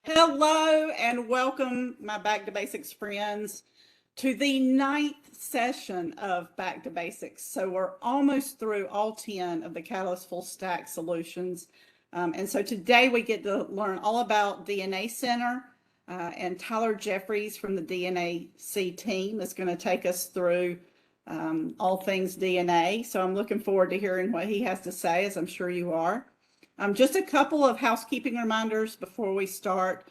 Hello and welcome, my Back to Basics friends, to the ninth session of Back to Basics. So we're almost through all 10 of the Catalyst Full Stack solutions. And so today we get to learn all about DNA Center, and Tyler Jeffries from the DNAC team is going to take us through all things DNA. So I'm looking forward to hearing what he has to say, as I'm sure you are. Just a couple of housekeeping reminders before we start.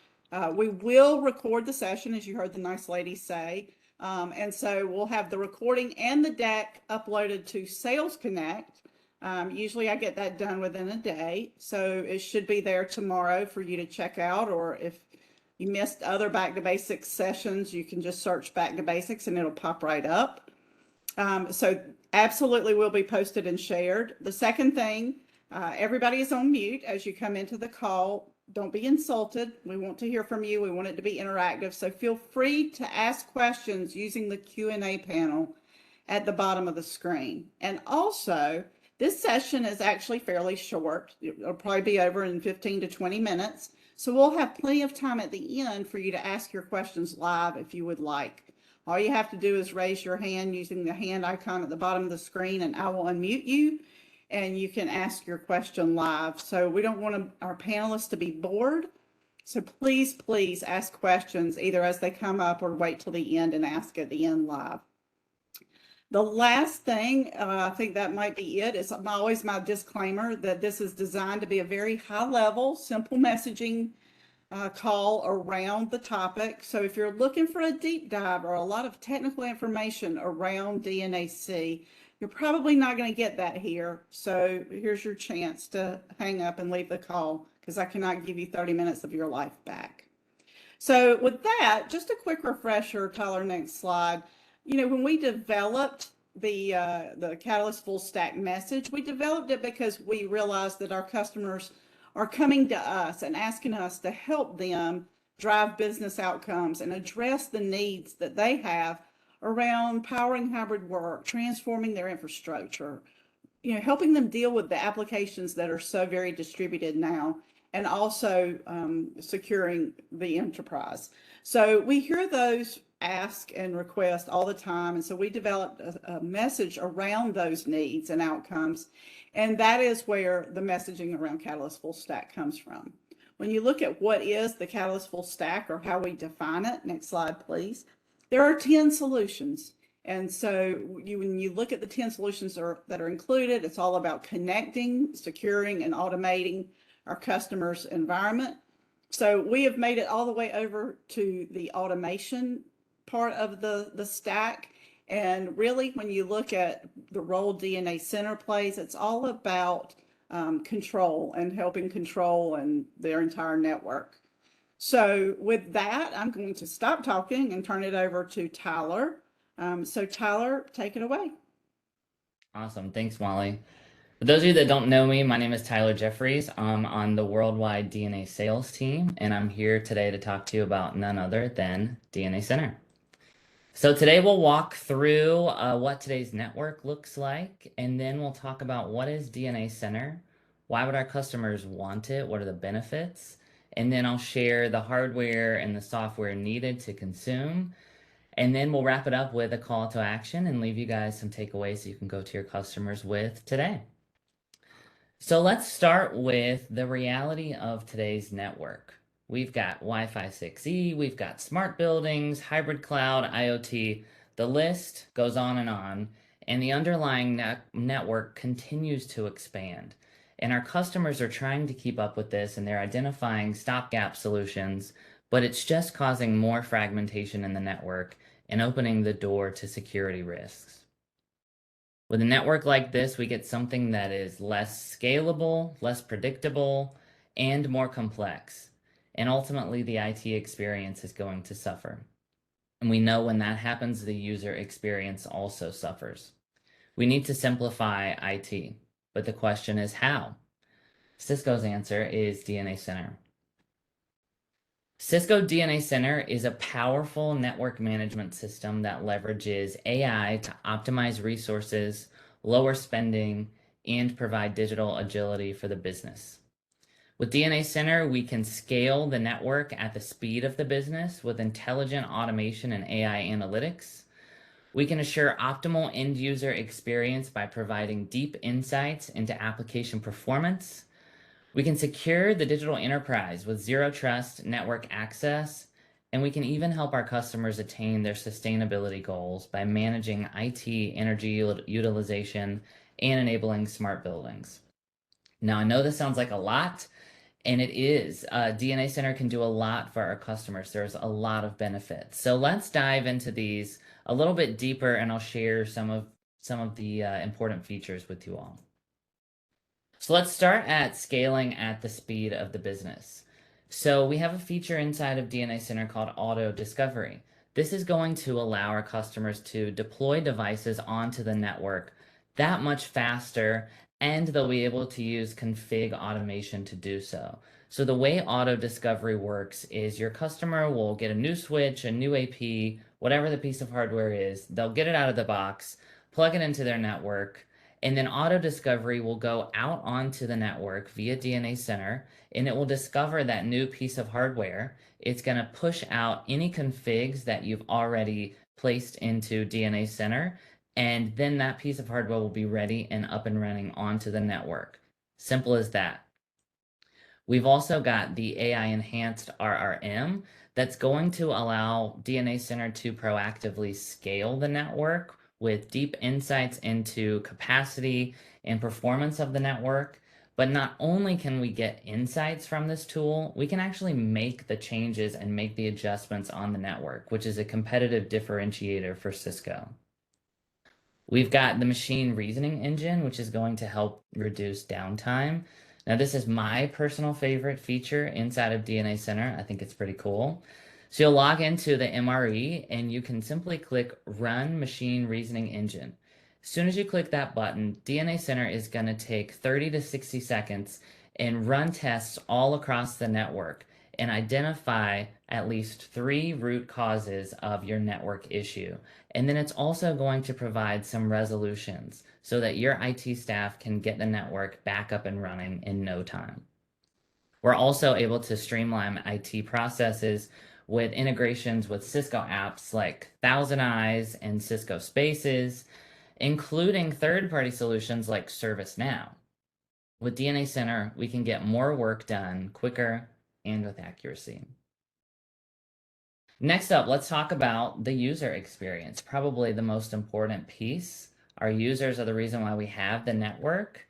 We will record the session, as you heard the nice lady say. And so we'll have the recording and the deck uploaded to Sales Connect. Usually I get that done within a day. So it should be there tomorrow for you to check out, or if you missed other Back to Basics sessions, you can just search Back to Basics and it'll pop right up. So absolutely will be posted and shared. The second thing, everybody is on mute as you come into the call. Don't be insulted. We want to hear from you. We want it to be interactive. So feel free to ask questions using the Q&A panel at the bottom of the screen. And also, this session is actually fairly short. It'll probably be over in 15 to 20 minutes. So we'll have plenty of time at the end for you to ask your questions live if you would like. All you have to do is raise your hand using the hand icon at the bottom of the screen, and I will unmute you and you can ask your question live. So we don't want our panelists to be bored. So please ask questions either as they come up or wait till the end and ask at the end live. The last thing, I think that might be it, is always my disclaimer that this is designed to be a very high level, simple messaging call around the topic. So if you're looking for a deep dive or a lot of technical information around DNAC, you're probably not going to get that here. So here's your chance to hang up and leave the call, because I cannot give you 30 minutes of your life back. So with that, just a quick refresher, Tyler, next slide. You know, when we developed the Catalyst Full Stack message, we developed it because we realized that our customers are coming to us and asking us to help them drive business outcomes and address the needs that they have around powering hybrid work, transforming their infrastructure, you know, helping them deal with the applications that are so very distributed now, and also securing the enterprise. So we hear those ask and request all the time. And so we developed a message around those needs and outcomes. And that is where the messaging around Catalyst Full Stack comes from. When you look at what is the Catalyst Full Stack, or how we define it, next slide, please. There are 10 solutions. And so when you look at the 10 solutions that are included, it's all about connecting, securing, and automating our customers' environment. So we have made it all the way over to the automation part of the stack. And really, when you look at the role DNA Center plays, it's all about control and helping control and their entire network. So with that, I'm going to stop talking and turn it over to Tyler. So Tyler, take it away. Awesome. Thanks, Molly. For those of you that don't know me, my name is Tyler Jeffries. I'm on the worldwide DNA sales team, and I'm here today to talk to you about none other than DNA Center. So today we'll walk through what today's network looks like, and then we'll talk about what is DNA Center, why would our customers want it, what are the benefits, and then I'll share the hardware and the software needed to consume. And then we'll wrap it up with a call to action and leave you guys some takeaways so you can go to your customers with today. So let's start with the reality of today's network. We've got Wi-Fi 6E, we've got smart buildings, hybrid cloud, IoT. The list goes on, and the underlying network continues to expand. And our customers are trying to keep up with this, and they're identifying stopgap solutions, but it's just causing more fragmentation in the network and opening the door to security risks. With a network like this, we get something that is less scalable, less predictable, and more complex. And ultimately, the IT experience is going to suffer. And we know when that happens, the user experience also suffers. We need to simplify IT, but the question is how? Cisco's answer is DNA Center. Cisco DNA Center is a powerful network management system that leverages AI to optimize resources, lower spending, and provide digital agility for the business. With DNA Center, we can scale the network at the speed of the business with intelligent automation and AI analytics. We can assure optimal end user experience by providing deep insights into application performance. We can secure the digital enterprise with zero trust network access, and we can even help our customers attain their sustainability goals by managing IT energy utilization and enabling smart buildings. Now, I know this sounds like a lot, and it is. DNA Center can do a lot for our customers. There's a lot of benefits. So let's dive into these a little bit deeper, and I'll share some of the important features with you all. So let's start at scaling at the speed of the business. So we have a feature inside of DNA Center called Auto Discovery. This is going to allow our customers to deploy devices onto the network that much faster, and they'll be able to use config automation to do so. So the way Auto Discovery works is your customer will get a new switch, a new AP, whatever the piece of hardware is, they'll get it out of the box, plug it into their network, and then Auto Discovery will go out onto the network via DNA Center, and it will discover that new piece of hardware. It's going to push out any configs that you've already placed into DNA Center, and then that piece of hardware will be ready and up and running onto the network. Simple as that. We've also got the AI enhanced RRM that's going to allow DNA Center to proactively scale the network with deep insights into capacity and performance of the network. But not only can we get insights from this tool, we can actually make the changes and make the adjustments on the network, which is a competitive differentiator for Cisco. We've got the machine reasoning engine, which is going to help reduce downtime. Now, this is my personal favorite feature inside of DNA Center. I think it's pretty cool. So you'll log into the MRE and you can simply click Run Machine Reasoning Engine. As soon as you click that button, DNA Center is going to take 30 to 60 seconds and run tests all across the network and identify at least 3 root causes of your network issue. And then it's also going to provide some resolutions so that your IT staff can get the network back up and running in no time. We're also able to streamline IT processes with integrations with Cisco apps like Thousand Eyes and Cisco Spaces, including third-party solutions like ServiceNow. With DNA Center, we can get more work done quicker and with accuracy. Next up, let's talk about the user experience, probably the most important piece. Our users are the reason why we have the network.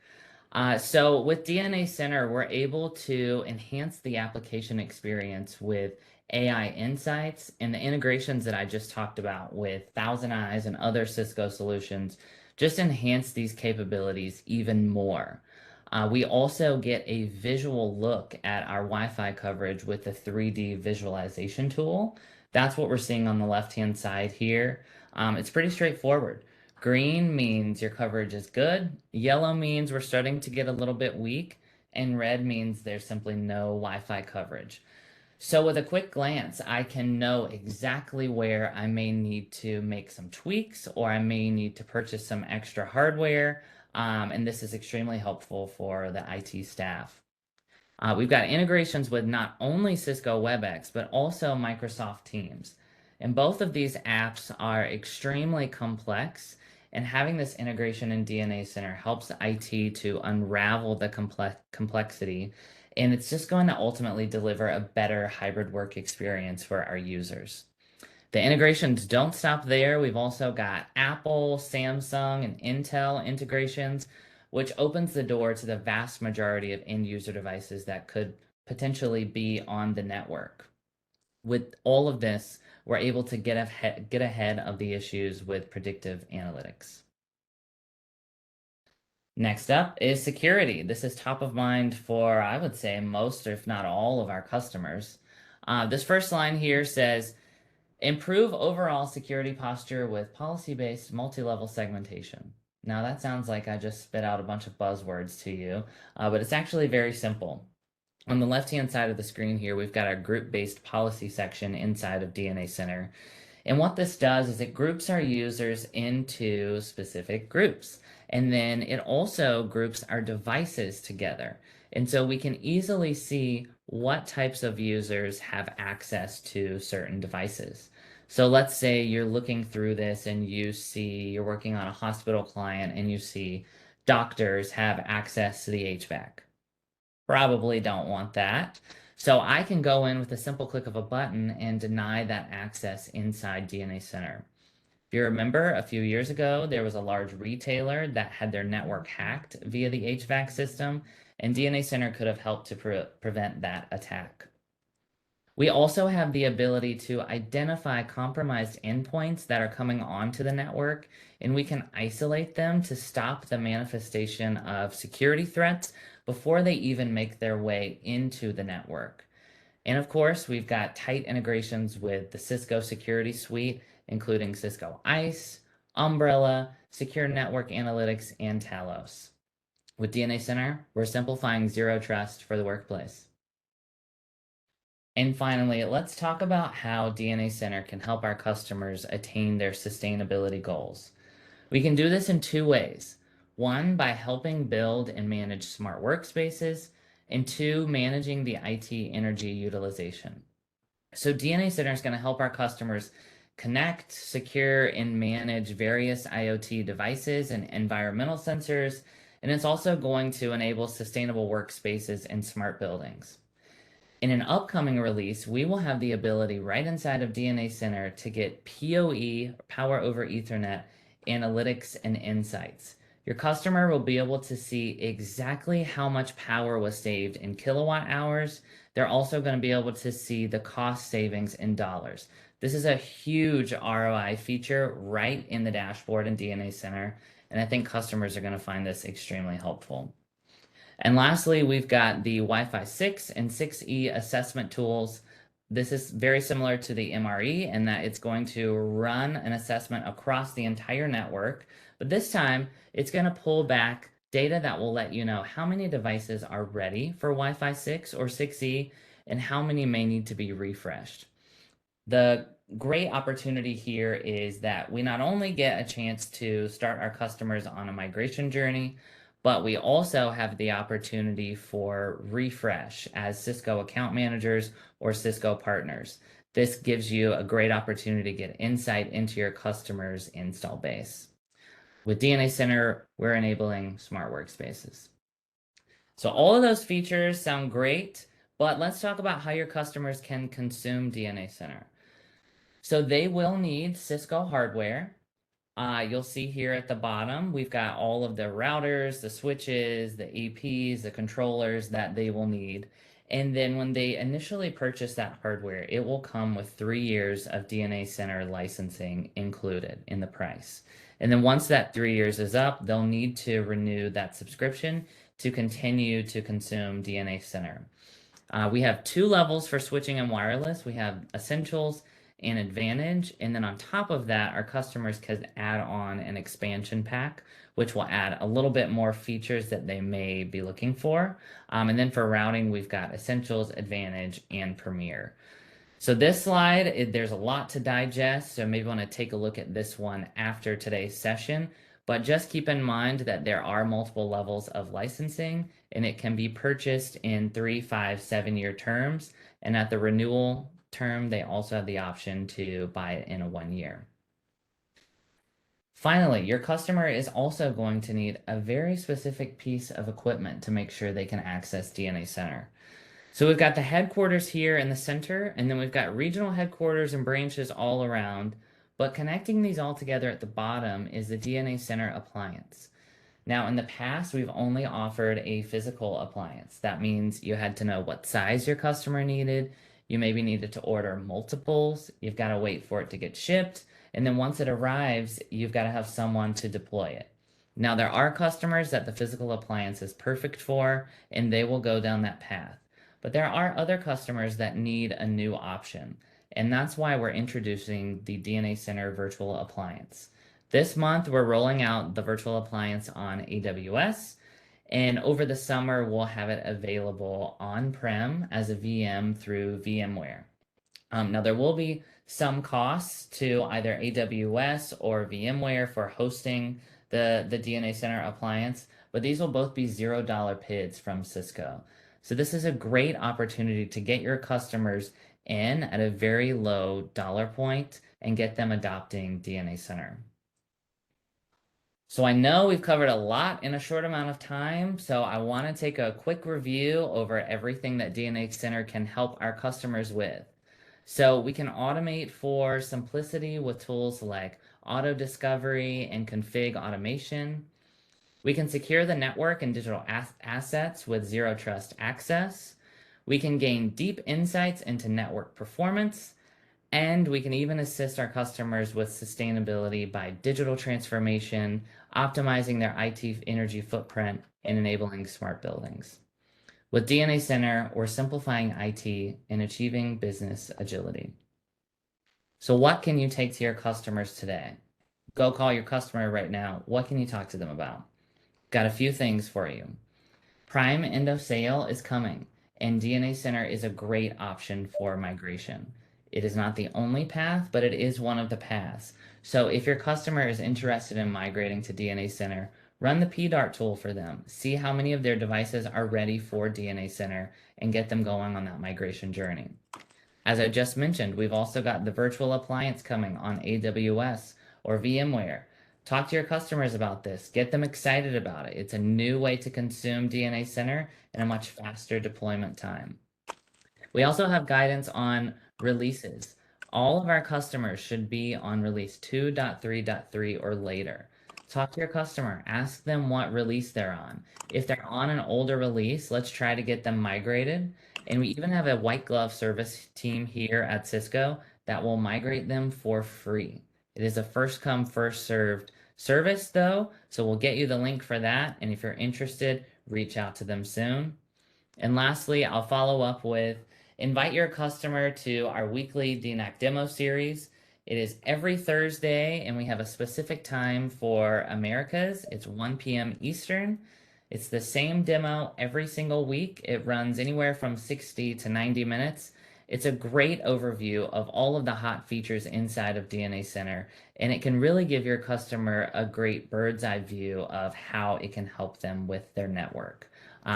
So with DNA Center, we're able to enhance the application experience with AI insights and the integrations that I just talked about with Thousand Eyes and other Cisco solutions just enhance these capabilities even more. We also get a visual look at our Wi-Fi coverage with the 3D visualization tool. That's what we're seeing on the left-hand side here. It's pretty straightforward. Green means your coverage is good. Yellow means we're starting to get a little bit weak. And red means there's simply no Wi-Fi coverage. So with a quick glance, I can know exactly where I may need to make some tweaks or I may need to purchase some extra hardware. And this is extremely helpful for the IT staff. We've got integrations with not only Cisco WebEx, but also Microsoft Teams. And both of these apps are extremely complex, and having this integration in DNA Center helps IT to unravel the complexity, and it's just going to ultimately deliver a better hybrid work experience for our users. The integrations don't stop there. We've also got Apple, Samsung, and Intel integrations, which opens the door to the vast majority of end user devices that could potentially be on the network. With all of this, we're able to get ahead of the issues with predictive analytics. Next up is security. This is top of mind for, I would say, most, if not all, of our customers. This first line here says, improve overall security posture with policy-based multi-level segmentation. Now that sounds like I just spit out a bunch of buzzwords to you, but it's actually very simple. On the left-hand side of the screen here, we've got our group-based policy section inside of DNA Center. And what this does is it groups our users into specific groups. And then it also groups our devices together. And so we can easily see what types of users have access to certain devices. So let's say you're looking through this and you see you're working on a hospital client and you see doctors have access to the HVAC. Probably don't want that. So I can go in with a simple click of a button and deny that access inside DNA Center. If you remember, a few years ago, there was a large retailer that had their network hacked via the HVAC system, and DNA Center could have helped to prevent that attack. We also have the ability to identify compromised endpoints that are coming onto the network, and we can isolate them to stop the manifestation of security threats before they even make their way into the network. And of course, we've got tight integrations with the Cisco security suite, including Cisco ICE, Umbrella, Secure Network Analytics, and Talos. With DNA Center, we're simplifying zero trust for the workplace. And finally, let's talk about how DNA Center can help our customers attain their sustainability goals. We can do this in two ways. One, by helping build and manage smart workspaces, and two, managing the IT energy utilization. So DNA Center is going to help our customers connect, secure, and manage various IoT devices and environmental sensors, and it's also going to enable sustainable workspaces and smart buildings. In an upcoming release, we will have the ability right inside of DNA Center to get PoE, Power over Ethernet, analytics and insights. Your customer will be able to see exactly how much power was saved in kilowatt hours. They're also going to be able to see the cost savings in dollars. This is a huge ROI feature right in the dashboard in DNA Center, and I think customers are going to find this extremely helpful. And lastly, we've got the Wi-Fi 6 and 6E assessment tools. This is very similar to the MRE in that it's going to run an assessment across the entire network, but this time it's going to pull back data that will let you know how many devices are ready for Wi-Fi 6 or 6E and how many may need to be refreshed. The great opportunity here is that we not only get a chance to start our customers on a migration journey, but we also have the opportunity for refresh as Cisco account managers or Cisco partners. This gives you a great opportunity to get insight into your customers' install base. With DNA Center, we're enabling smart workspaces. So all of those features sound great, but let's talk about how your customers can consume DNA Center. So they will need Cisco hardware. You'll see here at the bottom, we've got all of the routers, the switches, the APs, the controllers that they will need. And then when they initially purchase that hardware, it will come with 3 years of DNA Center licensing included in the price. And then once that 3 years is up, they'll need to renew that subscription to continue to consume DNA Center. We have 2 levels for switching and wireless. We have Essentials and Advantage, and then on top of that, our customers can add on an expansion pack, which will add a little bit more features that they may be looking for. And then for routing, we've got Essentials, Advantage, and Premier. So this slide, there's a lot to digest, so maybe want to take a look at this one after today's session. But just keep in mind that there are multiple levels of licensing, and it can be purchased in 3, 5, 7-year terms. And at the renewal term, they also have the option to buy it in a 1 year. Finally, your customer is also going to need a very specific piece of equipment to make sure they can access DNA Center. So we've got the headquarters here in the center, and then we've got regional headquarters and branches all around. But connecting these all together at the bottom is the DNA Center appliance. Now, in the past, we've only offered a physical appliance. That means you had to know what size your customer needed. You maybe needed to order multiples. You've got to wait for it to get shipped. And then once it arrives, you've got to have someone to deploy it. Now, there are customers that the physical appliance is perfect for, and they will go down that path. But there are other customers that need a new option. And that's why we're introducing the DNA Center Virtual Appliance. This month, we're rolling out the Virtual Appliance on AWS. And over the summer, we'll have it available on-prem as a VM through VMware. Now, there will be some costs to either AWS or VMware for hosting the DNA Center appliance, but these will both be $0 PIDs from Cisco. So this is a great opportunity to get your customers in at a very low dollar point and get them adopting DNA Center. So I know we've covered a lot in a short amount of time, so I want to take a quick review over everything that DNA Center can help our customers with. So we can automate for simplicity with tools like auto discovery and config automation. We can secure the network and digital assets with zero trust access. We can gain deep insights into network performance. And we can even assist our customers with sustainability by digital transformation, optimizing their IT energy footprint, and enabling smart buildings. With DNA Center, we're simplifying IT and achieving business agility. So what can you take to your customers today? Go call your customer right now. What can you talk to them about? Got a few things for you. Prime end of sale is coming, and DNA Center is a great option for migration. It is not the only path, but it is one of the paths. So if your customer is interested in migrating to DNA Center, run the PDART tool for them. See how many of their devices are ready for DNA Center and get them going on that migration journey. As I just mentioned, we've also got the virtual appliance coming on AWS or VMware. Talk to your customers about this. Get them excited about it. It's a new way to consume DNA Center and a much faster deployment time. We also have guidance on releases. All of our customers should be on release 2.3.3 or later. Talk to your customer. Ask them what release they're on. If they're on an older release, let's try to get them migrated. And we even have a white glove service team here at Cisco that will migrate them for free. It is a first come, first served service though, so we'll get you the link for that. And if you're interested, reach out to them soon. And lastly, I'll follow up with invite your customer to our weekly DNAC demo series. It is every Thursday, and we have a specific time for Americas. It's 1 p.m. Eastern. It's the same demo every single week. It runs anywhere from 60 to 90 minutes. It's a great overview of all of the hot features inside of DNA Center, and it can really give your customer a great bird's eye view of how it can help them with their network.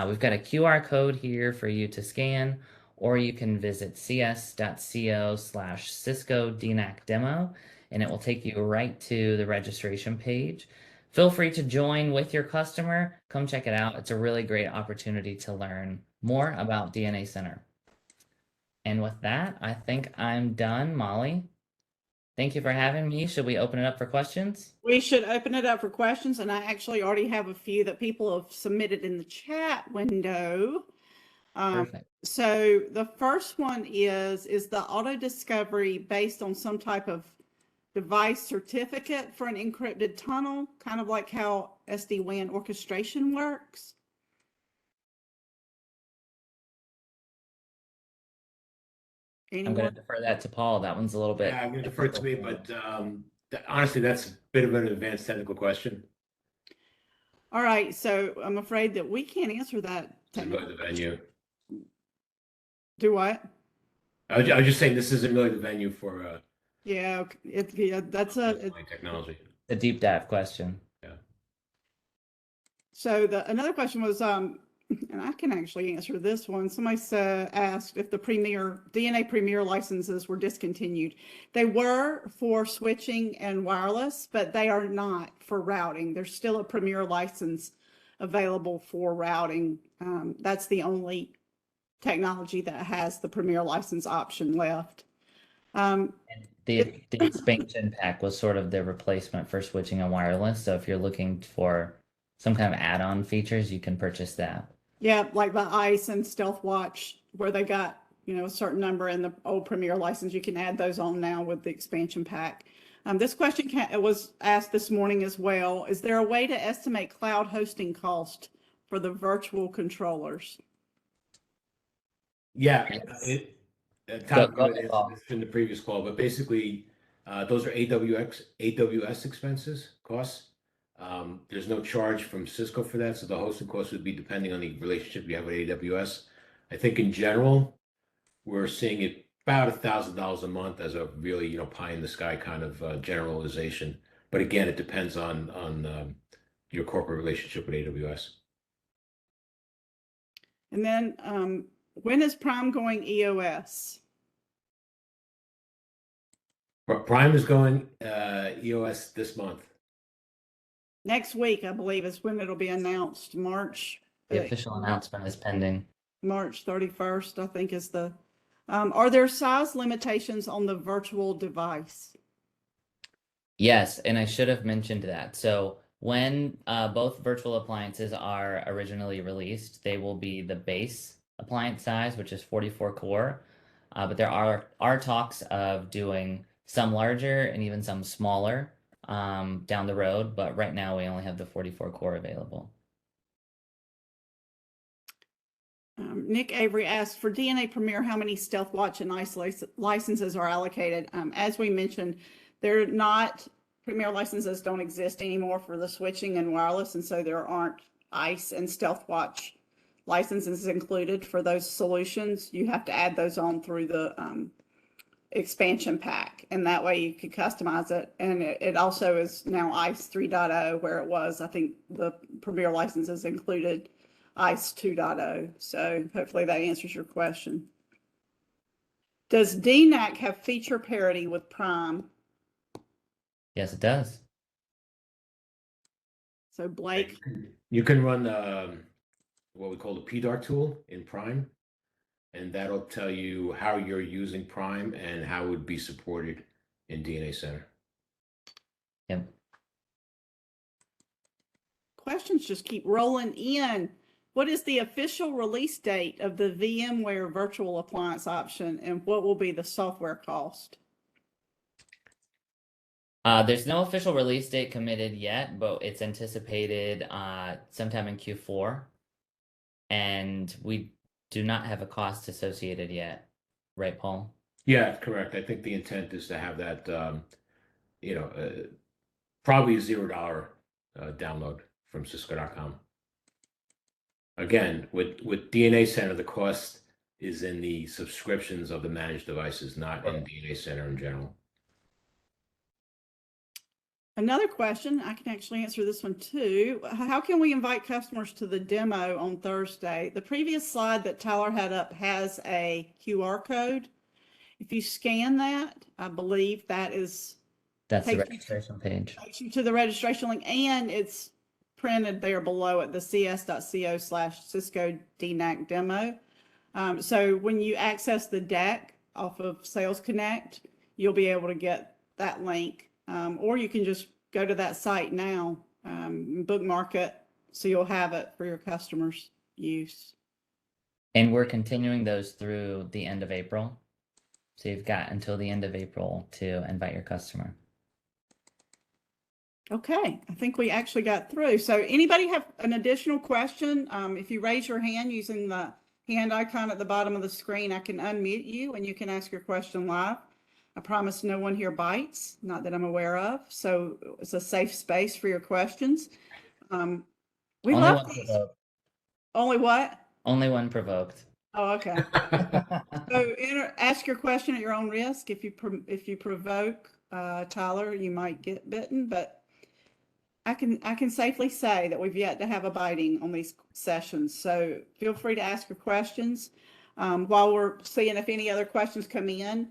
We've got a QR code here for you to scan, or you can visit cs.co/Cisco DNAC demo, and it will take you right to the registration page. Feel free to join with your customer. Come check it out. It's a really great opportunity to learn more about DNA Center. And with that, I think I'm done, Molly. Thank you for having me. Should we open it up for questions? We should open it up for questions, and I actually already have a few that people have submitted in the chat window. Perfect. So the first one is the auto discovery based on some type of device certificate for an encrypted tunnel, kind of like how SD-WAN orchestration works? I'm going to defer that to Paul. That one's a little bit. Yeah, I'm going to defer it to me, but honestly, that's a bit of an advanced technical question. All right, so I'm afraid that we can't answer that. This is really the venue. Do what? I was just saying this isn't really the venue for Yeah, that's a technology. A deep dive question. Yeah. So another question was, and I can actually answer this one. Somebody asked if the DNA Premier licenses were discontinued. They were for switching and wireless, but they are not for routing. There's still a Premier license available for routing. That's the only technology that has the Premier license option left. And the expansion pack was sort of the replacement for switching and wireless. So if you're looking for some kind of add-on features, you can purchase that. Yeah, like the ICE and Stealth Watch, where they got, a certain number in the old Premier license, you can add those on now with the expansion pack. This question was asked this morning as well. Is there a way to estimate cloud hosting cost for the virtual controllers? Yeah, Tom Go answered this in the previous call, but basically, those are AWS expenses, costs. There's no charge from Cisco for that, so the hosting cost would be depending on the relationship you have with AWS. I think in general, we're seeing it about $1,000 a month as a really, pie in the sky kind of generalization. But again, it depends on your corporate relationship with AWS. And then when is Prime going EOS? Prime is going EOS this month. Next week, I believe, is when it'll be announced. March. The official announcement is pending. March 31st, I think is the, are there size limitations on the virtual device? Yes, and I should have mentioned that. So when both virtual appliances are originally released, they will be the base appliance size, which is 44 core. But there are talks of doing some larger and even some smaller down the road. But right now we only have the 44 core available. Nick Avery asked, for DNA Premier, how many Stealth Watch and ICE licenses are allocated? As we mentioned, they're not, Premier licenses don't exist anymore for the switching and wireless, and so there aren't ICE and Stealth Watch licenses included for those solutions. You have to add those on through the expansion pack, and that way you could customize it. And it also is now ICE 3.0, where it was, I think the Premier licenses included ICE 2.0. So hopefully that answers your question. Does DNAC have feature parity with Prime? Yes, it does. So Blake, You can run what we call the PDAR tool in Prime, and that'll tell you how you're using Prime and how it would be supported in DNA Center. Yep. questions just keep rolling in. What is the official release date of the VMware virtual appliance option, and what will be the software cost? There's no official release date committed yet, but it's anticipated sometime in Q4. And we do not have a cost associated yet. Right, Paul? Yeah, correct. I think the intent is to have that, probably a $0 download from Cisco.com. Again, with DNA Center, the cost is in the subscriptions of the managed devices, not in DNA Center in general. Another question, I can actually answer this one too. How can we invite customers to the demo on Thursday? The previous slide that Tyler had up has a QR code. If you scan that, I believe that is That's the Takes you- registration page. takes you to the registration link, and it's printed there below at the cs.co/Cisco DNAC demo. So when you access the deck off of Sales Connect, you'll be able to get that link. Or you can just go to that site now, bookmark it, so you'll have it for your customers' use. And we're continuing those through the end of April. So you've got until the end of April to invite your customer. Okay, I think we actually got through. So anybody have an additional question? If you raise your hand using the hand icon at the bottom of the screen, I can unmute you and you can ask your question live. I promise no one here bites, not that I'm aware of. So it's a safe space for your questions. We Only love one these. provoked. Only what? Only one provoked. Oh, okay. So ask your question at your own risk. If you provoke Tyler, you might get bitten, but I can safely say that we've yet to have a biting on these sessions. So feel free to ask your questions while we're seeing if any other questions come in.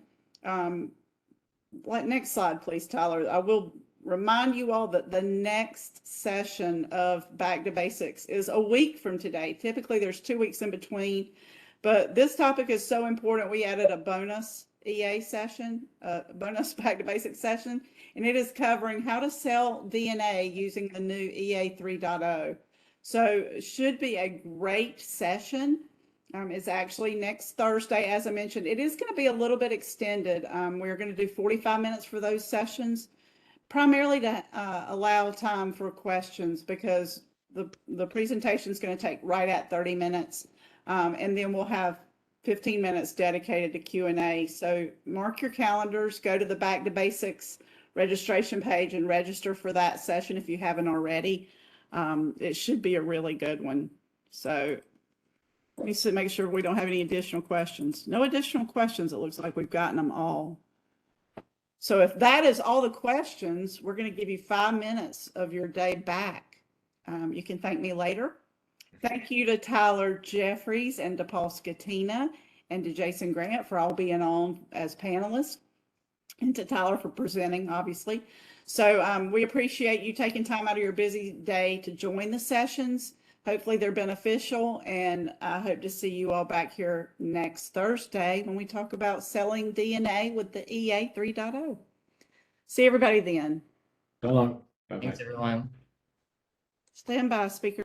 Next slide, please, Tyler. I will remind you all that the next session of Back to Basics is a week from today. Typically, there's 2 weeks in between, but this topic is so important. We added a bonus EA session, a bonus Back to Basics session, and it is covering how to sell DNA using the new EA 3.0. So it should be a great session. It's actually next Thursday, as I mentioned. It is going to be a little bit extended. We're going to do 45 minutes for those sessions, primarily to allow time for questions, because the presentation is going to take right at 30 minutes. And then we'll have 15 minutes dedicated to Q&A. So mark your calendars, go to the Back to Basics registration page and register for that session if you haven't already. It should be a really good one. So let me make sure we don't have any additional questions. No additional questions. It looks like we've gotten them all. So if that is all the questions, we're going to give you 5 minutes of your day back. You can thank me later. Thank you to Tyler Jeffries and to Paul Scatina and to Jason Grant for all being on as panelists, and to Tyler for presenting, obviously. So we appreciate you taking time out of your busy day to join the sessions. Hopefully they're beneficial, and I hope to see you all back here next Thursday when we talk about selling DNA with the EA 3.0. See everybody then. So long. Bye-bye. Thanks, everyone. Stand by, speaker.